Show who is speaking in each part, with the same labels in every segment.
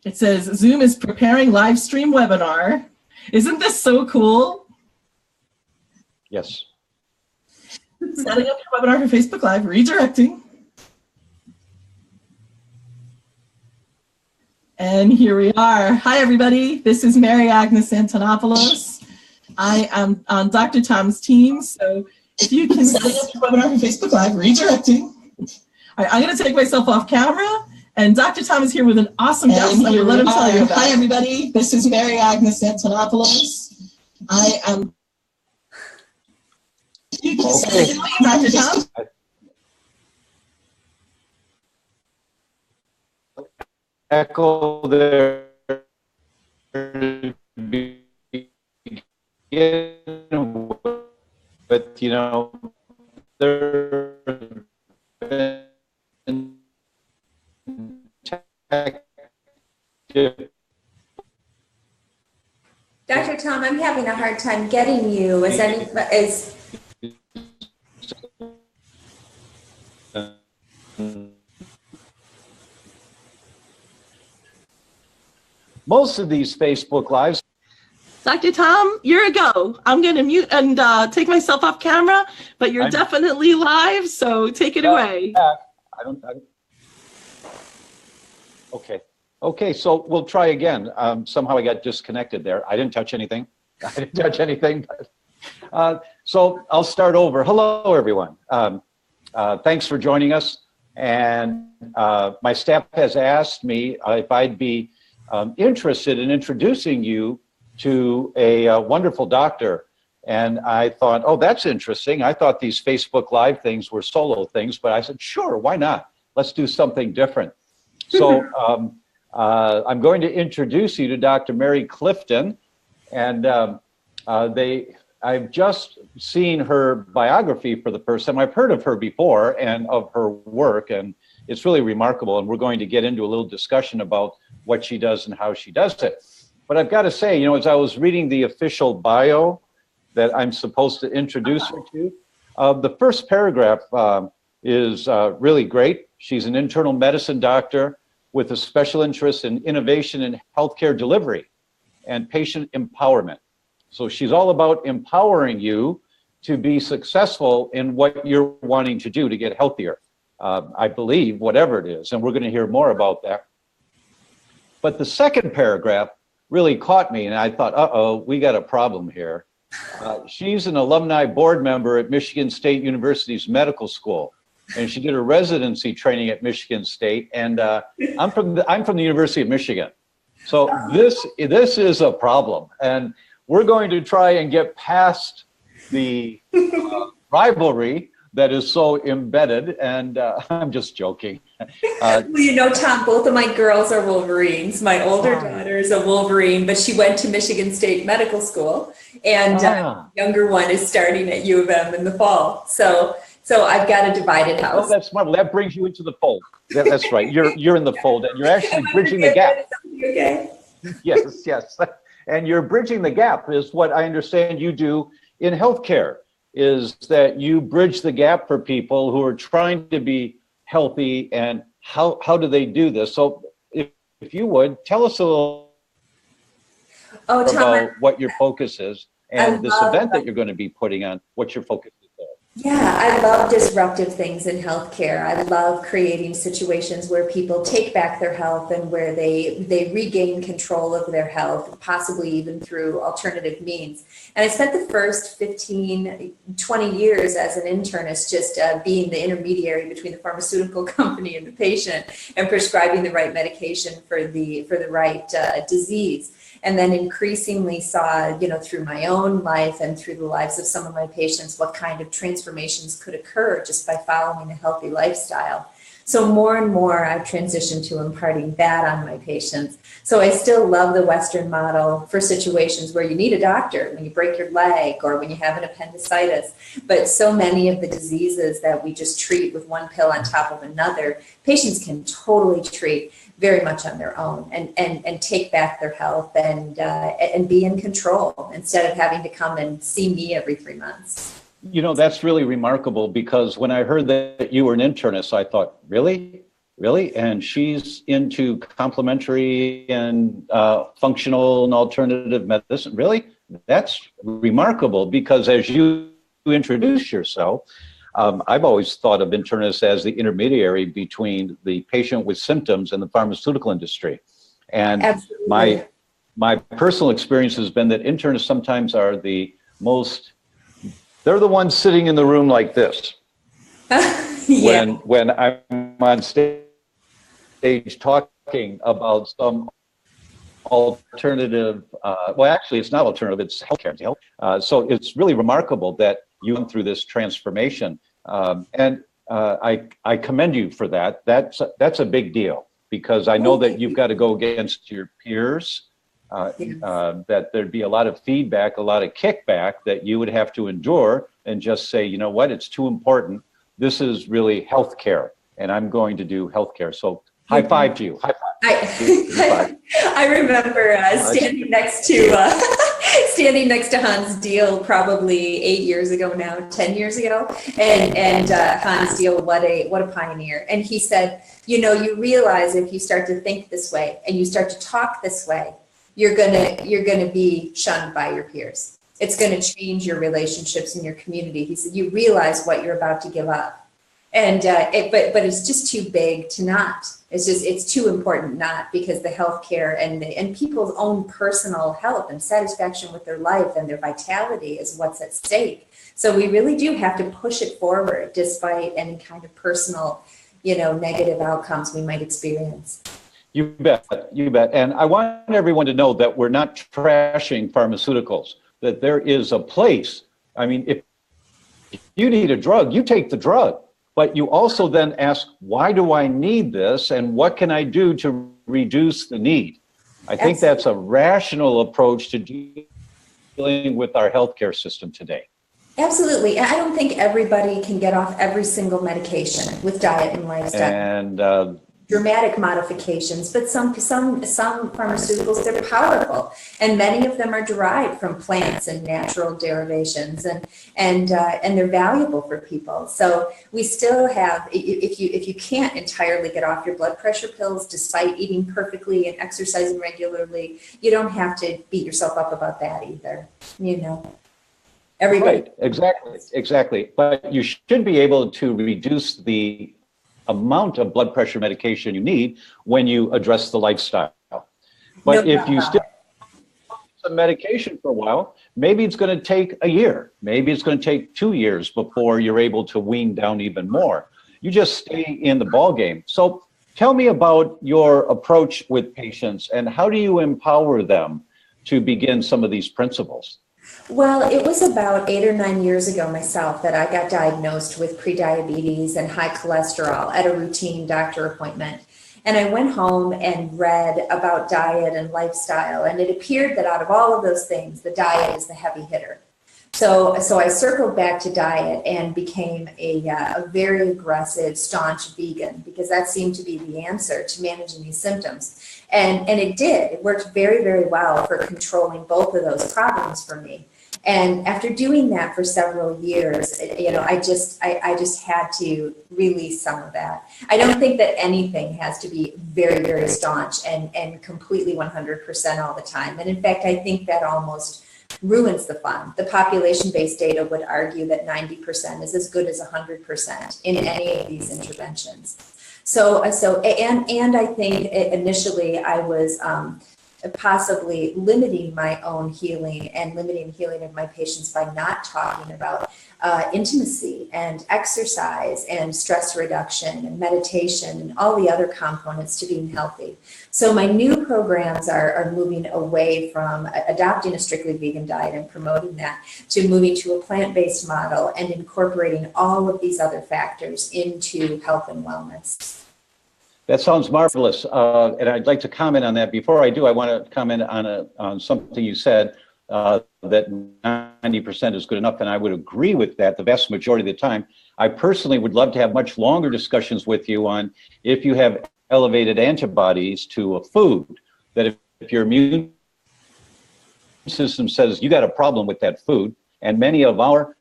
Speaker 1: It says, Zoom is preparing live stream webinar. Isn't this so cool?
Speaker 2: Yes.
Speaker 1: Setting up your webinar for Facebook Live, redirecting. And here we are. Hi, everybody. This is Mary Agnes Antonopoulos. I am on Dr. Tom's team. So if you can set up your webinar for Facebook Live, redirecting. All right, I'm going to take myself off camera. And Dr. Tom is here with an awesome guest. I'm going to let him tell you about it. Hi, everybody. This is Mary Agnes Antonopoulos. I am... Okay. Dr. Tom?
Speaker 2: Echo there, but you know, there
Speaker 3: Dr. Tom, I'm having a hard time getting you.
Speaker 2: Most of these Facebook Lives.
Speaker 1: Dr. Tom, you're a go. I'm going to mute and take myself off camera, but you're definitely live, so take it away.
Speaker 2: Okay, so we'll try again. Somehow I got disconnected there. I didn't touch anything. So I'll start over. Hello, everyone. Thanks for joining us. And my staff has asked me if I'd be interested in introducing you to a wonderful doctor. And I thought, oh, that's interesting. I thought these Facebook Live things were solo things, but I said, sure, why not? Let's do something different. So I'm going to introduce you to Dr. Mary Clifton. And I've just seen her biography for the first time. I've heard of her before and of her work, and it's really remarkable. And we're going to get into a little discussion about what she does and how she does it. But I've got to say, you know, as I was reading the official bio that I'm supposed to introduce her to, the first paragraph is really great. She's an internal medicine doctor with a special interest in innovation in healthcare delivery and patient empowerment. So she's all about empowering you to be successful in what you're wanting to do to get healthier. I believe, whatever it is, and we're going to hear more about that. But the second paragraph really caught me, and I thought, uh-oh, we got a problem here. She's an alumni board member at Michigan State University's medical school, and she did her residency training at Michigan State, and I'm from the University of Michigan. So this is a problem, and we're going to try and get past the rivalry that is so embedded, and I'm just joking.
Speaker 3: Well, you know, Tom, both of my girls are Wolverines. My older daughter is a Wolverine, but she went to Michigan State Medical School, and younger one is starting at U of M in the fall. So I've got a divided house.
Speaker 2: Oh, that's smart. That brings you into the fold. That's right. You're in the fold, and you're actually bridging the gap.
Speaker 3: Okay.
Speaker 2: Yes. And you're bridging the gap is what I understand you do in healthcare, is that you bridge the gap for people who are trying to be healthy, and how do they do this? So if you would, tell us a little about what your focus is and this event that you're going to be putting on, what your focus is there.
Speaker 3: Yeah, I love disruptive things in healthcare. I love creating situations where people take back their health and where they regain control of their health, possibly even through alternative means. And I spent the first 15, 20 years as an internist just being the intermediary between the pharmaceutical company and the patient and prescribing the right medication for the right disease. And then increasingly saw, you know, through my own life and through the lives of some of my patients, what kind of transformations could occur just by following a healthy lifestyle. So more and more I've transitioned to imparting that on my patients. So I still love the Western model for situations where you need a doctor, when you break your leg or when you have an appendicitis. But so many of the diseases that we just treat with one pill on top of another, patients can totally treat very much on their own and take back their health and be in control instead of having to come and see me every 3 months. You
Speaker 2: know, that's really remarkable, because when I heard that you were an internist, I thought, really? Really? And she's into complementary and functional and alternative medicine. Really? That's remarkable, because as you introduce yourself, I've always thought of internists as the intermediary between the patient with symptoms and the pharmaceutical industry. And
Speaker 3: Absolutely.
Speaker 2: my personal experience has been that internists sometimes are the most, they're the ones sitting in the room like this.
Speaker 3: Yeah.
Speaker 2: When I'm on stage talking about some alternative, well, actually, it's not alternative, it's healthcare. So it's really remarkable that you went through this transformation. And I commend you for that. That's a big deal, because I know that you've got to go against your peers, that there'd be a lot of feedback, a lot of kickback that you would have to endure, and just say, you know what, it's too important. This is really healthcare, and I'm going to do healthcare. So high five to you. High five.
Speaker 3: I remember standing next to Hans Deal probably 8 years ago now, 10 years ago, and Hans Deal, what a pioneer. And he said, you know, you realize if you start to think this way and you start to talk this way, you're gonna be shunned by your peers. It's going to change your relationships in your community. He said, you realize what you're about to give up. And but it's just too big to not. It's too important not, because the healthcare and people's own personal health and satisfaction with their life and their vitality is what's at stake. So we really do have to push it forward, despite any kind of personal, negative outcomes we might experience.
Speaker 2: You bet. And I want everyone to know that we're not trashing pharmaceuticals, that there is a place. I mean, if you need a drug, you take the drug. But you also then ask, why do I need this, and what can I do to reduce the need? I think that's a rational approach to dealing with our healthcare system today.
Speaker 3: Absolutely. I don't think everybody can get off every single medication with diet and lifestyle.
Speaker 2: And
Speaker 3: dramatic modifications, but some pharmaceuticals, they're powerful, and many of them are derived from plants and natural derivations, and they're valuable for people. So we still have, if you can't entirely get off your blood pressure pills despite eating perfectly and exercising regularly, you don't have to beat yourself up about that either. Everybody.
Speaker 2: Right, exactly. But you should be able to reduce the amount of blood pressure medication you need when you address the lifestyle. But if you still have some medication for a while, maybe it's going to take a year. Maybe it's going to take 2 years before you're able to wean down even more. You just stay in the ball game. So tell me about your approach with patients, and how do you empower them to begin some of these principles?
Speaker 3: Well, it was about 8 or 9 years ago myself that I got diagnosed with prediabetes and high cholesterol at a routine doctor appointment. And I went home and read about diet and lifestyle, and it appeared that out of all of those things, the diet is the heavy hitter. So I circled back to diet and became a very aggressive, staunch vegan, because that seemed to be the answer to managing these symptoms. And it did. It worked very, very well for controlling both of those problems for me. And after doing that for several years, I just had to release some of that. I don't think that anything has to be very, very staunch and completely 100% all the time. And in fact, I think that almost ruins the fun. The population-based data would argue that 90% is as good as 100% in any of these interventions. So I think initially I was possibly limiting my own healing and limiting healing of my patients by not talking about intimacy and exercise and stress reduction and meditation and all the other components to being healthy. So my new programs are moving away from adopting a strictly vegan diet and promoting that to moving to a plant-based model and incorporating all of these other factors into health and wellness.
Speaker 2: That sounds marvelous, and I'd like to comment on that. Before I do, I want to comment on something you said, that 90% is good enough, and I would agree with that the vast majority of the time. I personally would love to have much longer discussions with you on if you have elevated antibodies to a food, that if your immune system says you got a problem with that food, and many of our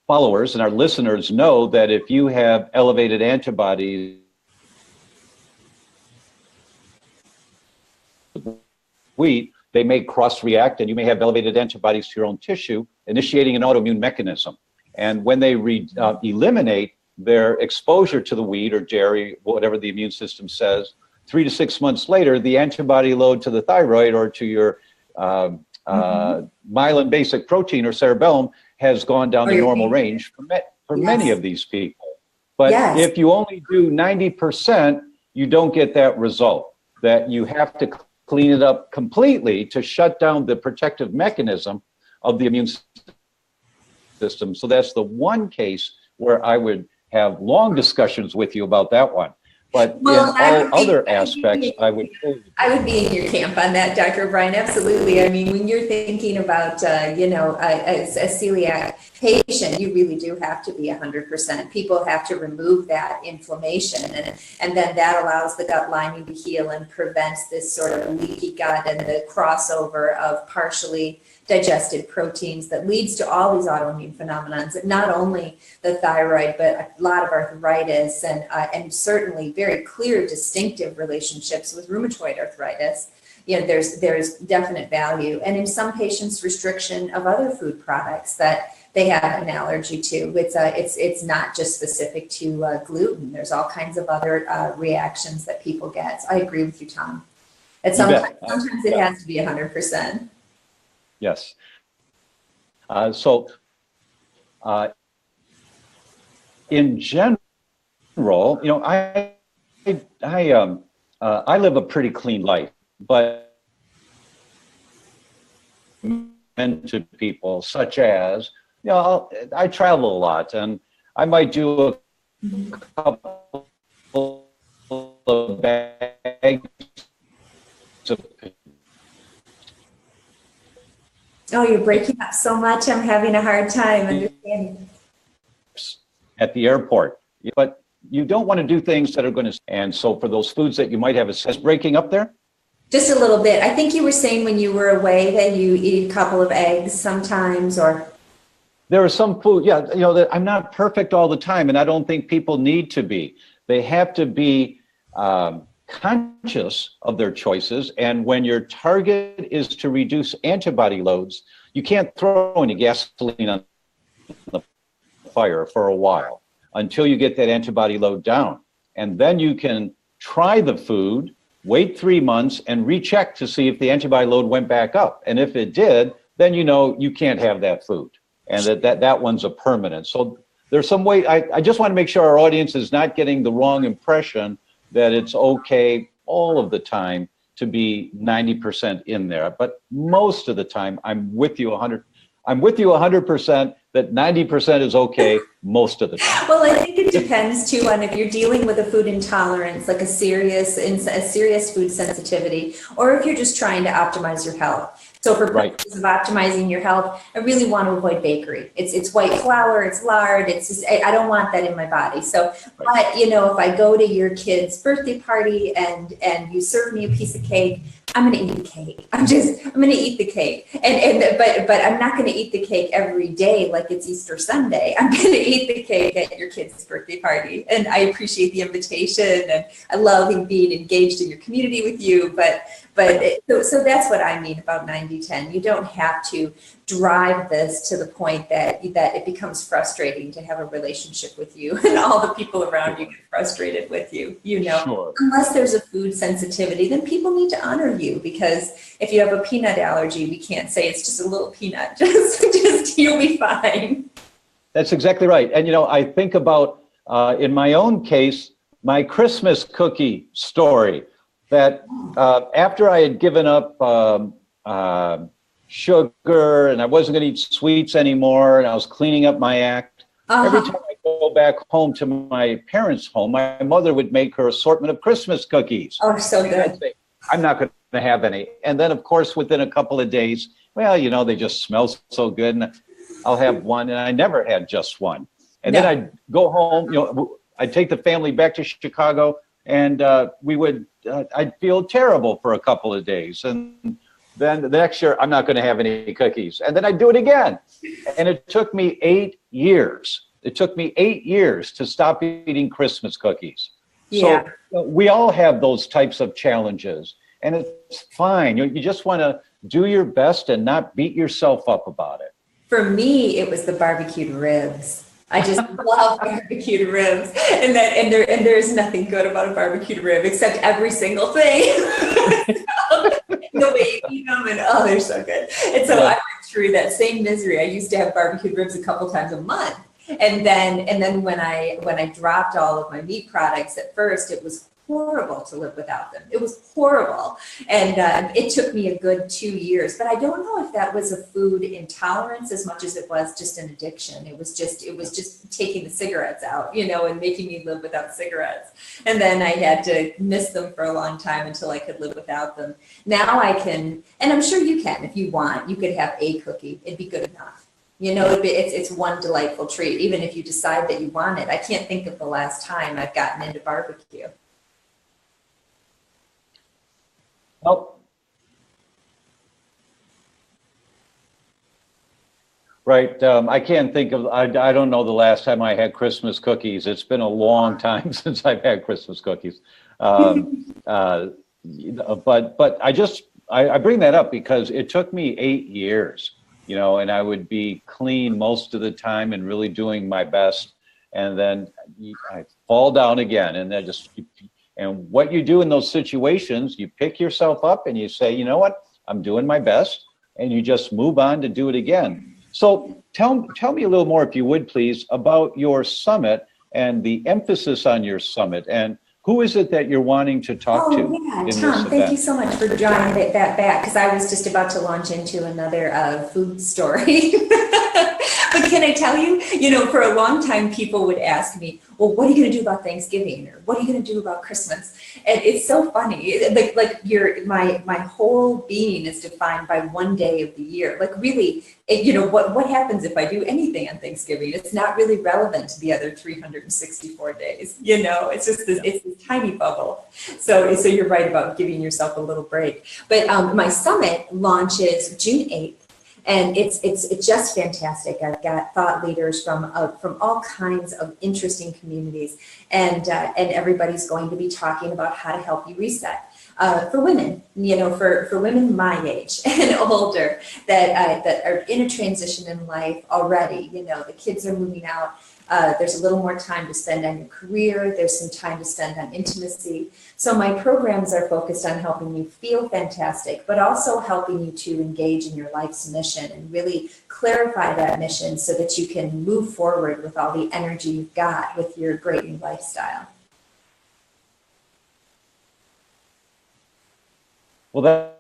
Speaker 2: followers and our listeners know that if you have elevated antibodies wheat, they may cross-react, and you may have elevated antibodies to your own tissue, initiating an autoimmune mechanism. And when they eliminate their exposure to the wheat or dairy, whatever the immune system says, 3 to 6 months later, the antibody load to the thyroid or to your myelin basic protein or cerebellum has gone down to normal range for many of these people. But if you only do 90%, you don't get that result. That you have to clean it up completely to shut down the protective mechanism of the immune system. So that's the one case where I would have long discussions with you about that one. But in all other aspects, I would
Speaker 3: be in your camp on that, Dr. O'Brien. Absolutely. I mean, when you're thinking about, a celiac patient, you really do have to be 100%. People have to remove that inflammation, and then that allows the gut lining to heal and prevents this sort of leaky gut and the crossover of partially digested proteins that leads to all these autoimmune phenomena, not only the thyroid, but a lot of arthritis and certainly very clear distinctive relationships with rheumatoid arthritis. You know, there's definite value. And in some patients, restriction of other food products that they have an allergy to. It's not just specific to gluten. There's all kinds of other reactions that people get. So I agree with you, Tom. And sometimes it has to be 100%.
Speaker 2: Yes. In general, you know, I live a pretty clean life, but to people such as, you know, I travel a lot, and I might do a couple of bags of.
Speaker 3: Oh, you're breaking up so much. I'm having a hard time understanding.
Speaker 2: At the airport, but you don't want to do things that are going to. And so for those foods that you might have, is breaking up there?
Speaker 3: Just a little bit. I think you were saying when you were away that you eat a couple of eggs sometimes, or.
Speaker 2: There are some food, you know, that I'm not perfect all the time, and I don't think people need to be. They have to be conscious of their choices, and when your target is to reduce antibody loads, you can't throw any gasoline on the fire for a while until you get that antibody load down. And then you can try the food, wait 3 months, and recheck to see if the antibody load went back up. And if it did, then you know you can't have that food, and that one's a permanent. So there's some way. I just want to make sure our audience is not getting the wrong impression that it's okay all of the time to be 90% in there. But most of the time, I'm with you 100%. I'm with you 100% that 90% is okay most of the time.
Speaker 3: Well, I think it depends too on if you're dealing with a food intolerance, like a serious food sensitivity, or if you're just trying to optimize your health. So for purposes of optimizing your health, I really want to avoid bakery. It's white flour, it's lard, it's just, I don't want that in my body. So, but you know, if I go to your kid's birthday party and you serve me a piece of cake, I'm going to eat the cake. I'm going to eat the cake. But I'm not going to eat the cake every day like it's Easter Sunday. I'm going to eat the cake at your kid's birthday party. And I appreciate the invitation, and I love being engaged in your community with you. So that's what I mean about 90-10. You don't have to drive this to the point that it becomes frustrating to have a relationship with you, and all the people around you get frustrated with you, you know.
Speaker 2: Sure.
Speaker 3: Unless there's a food sensitivity, then people need to honor you, because if you have a peanut allergy, we can't say it's just a little peanut. Just you'll be fine.
Speaker 2: That's exactly right. And, you know, I think about, in my own case, my Christmas cookie story, that after I had given up sugar and I wasn't going to eat sweets anymore, and I was cleaning up my act, every time I go back home to my parents' home, my mother would make her assortment of Christmas cookies.
Speaker 3: Oh, so good.
Speaker 2: I'd say, I'm not going to have any. And then, of course, within a couple of days, well, you know, they just smell so good, and I'll have one. And I never had just one. And then I'd go home, you know, I'd take the family back to Chicago, and I'd feel terrible for a couple of days. And then the next year, I'm not going to have any cookies. And then I'd do it again. And it took me 8 years. It took me 8 years to stop eating Christmas cookies. Yeah. So we all have those types of challenges. and it's fine. You just want to do your best and not beat yourself up about it.
Speaker 3: For me, it was the barbecued ribs. I just love barbecued ribs, and there's nothing good about a barbecued rib except every single thing. The way you eat them, and oh, they're so good. And so I went through that same misery. I used to have barbecued ribs a couple times a month, and then when I dropped all of my meat products at first, it was horrible to live without them. It was horrible. And it took me a good 2 years, but I don't know if that was a food intolerance as much as it was just an addiction. It was just taking the cigarettes out, and making me live without cigarettes. And then I had to miss them for a long time until I could live without them. Now I can, and I'm sure you can, if you want, you could have a cookie. It'd be good enough. It's one delightful treat, even if you decide that you want it. I can't think of the last time I've gotten into barbecue.
Speaker 2: Well, right. I can't think of, I don't know the last time I had Christmas cookies. It's been a long time since I've had Christmas cookies. But I bring that up because it took me 8 years, and I would be clean most of the time and really doing my best. And then I fall down again, and then and what you do in those situations, you pick yourself up and you say, you know what, I'm doing my best, and you just move on to do it again. So tell me a little more, if you would, please, about your summit and the emphasis on your summit, and who is it that you're wanting to talk to?
Speaker 3: Yeah, Tom, thank you so much for drawing that back, because I was just about to launch into another food story. But can I tell you, for a long time, people would ask me, well, what are you going to do about Thanksgiving? Or what are you going to do about Christmas? And it's so funny. My whole being is defined by one day of the year. Like really, what happens if I do anything on Thanksgiving? It's not really relevant to the other 364 days. It's just it's this tiny bubble. So you're right about giving yourself a little break. But my summit launches June 8th. And it's just fantastic. I've got thought leaders from all kinds of interesting communities, and everybody's going to be talking about how to help you reset. For women, for women my age and older that are in a transition in life already. The kids are moving out. There's a little more time to spend on your career. There's some time to spend on intimacy. So my programs are focused on helping you feel fantastic, but also helping you to engage in your life's mission and really clarify that mission so that you can move forward with all the energy you've got with your great new lifestyle.
Speaker 2: Well,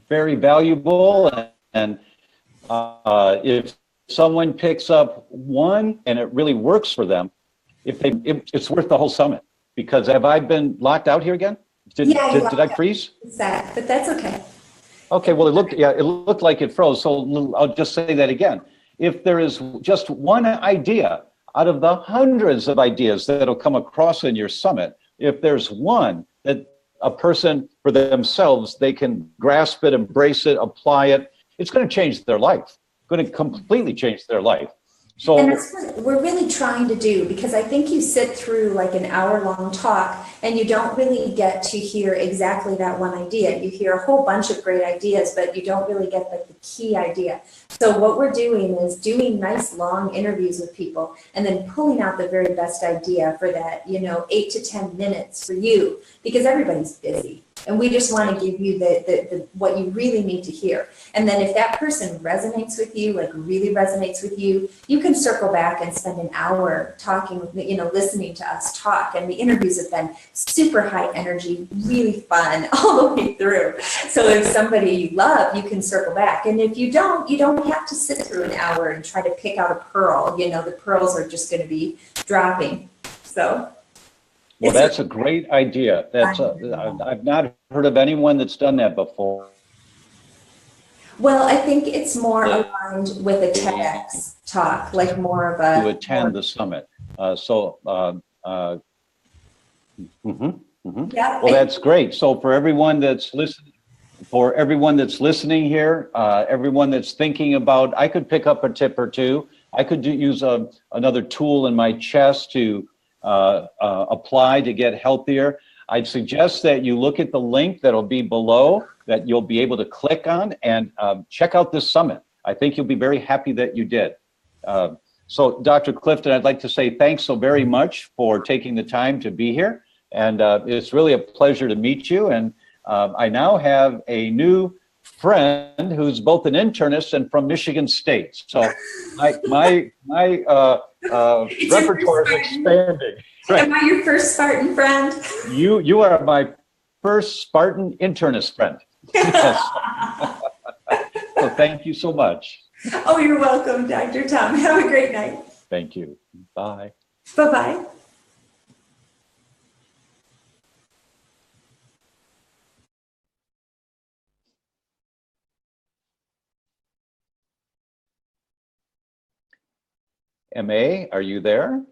Speaker 2: very valuable, and if someone picks up one and it really works for them, it's worth the whole summit. Because have I been locked out here again? Did I freeze?
Speaker 3: Sad, but that's okay.
Speaker 2: Okay, well, it looked like it froze, so I'll just say that again. If there is just one idea out of the hundreds of ideas that'll come across in your summit, if there's one that a person for themselves, they can grasp it, embrace it, apply it, it's going to change their life, going to completely change their life. So,
Speaker 3: and that's what we're really trying to do, because I think you sit through like an hour-long talk and you don't really get to hear exactly that one idea. You hear a whole bunch of great ideas, but you don't really get like the key idea. So what we're doing is doing nice long interviews with people and then pulling out the very best idea for that, 8 to 10 minutes for you, because everybody's busy. And we just want to give you the what you really need to hear. And then if that person resonates with you, like really resonates with you, you can circle back and spend an hour talking with me, listening to us talk. And the interviews have been super high energy, really fun all the way through. So if somebody you love, you can circle back. And if you don't have to sit through an hour and try to pick out a pearl. The pearls are just going to be dropping. So.
Speaker 2: Well, that's a great idea. I've not heard of anyone that's done that before.
Speaker 3: Well, I think it's more aligned with a TEDx talk, like more of a...
Speaker 2: To attend the summit.
Speaker 3: Yeah.
Speaker 2: Well, that's great. So for everyone that's listening, here, everyone that's thinking about, I could pick up a tip or two. I could use another tool in my chest to apply to get healthier. I'd suggest that you look at the link that'll be below that you'll be able to click on and check out this summit. I think you'll be very happy that you did. So Dr. Clifton, I'd like to say thanks so very much for taking the time to be here. And it's really a pleasure to meet you. And I now have a new friend who's both an internist and from Michigan State. So my repertoire is expanding. Right.
Speaker 3: Am I your first Spartan friend?
Speaker 2: You are my first Spartan internist friend. Yes. So thank you so much.
Speaker 3: Oh, you're welcome, Dr. Tom. Have a great night.
Speaker 2: Thank you. Bye.
Speaker 3: Bye-bye.
Speaker 2: MA, are you there?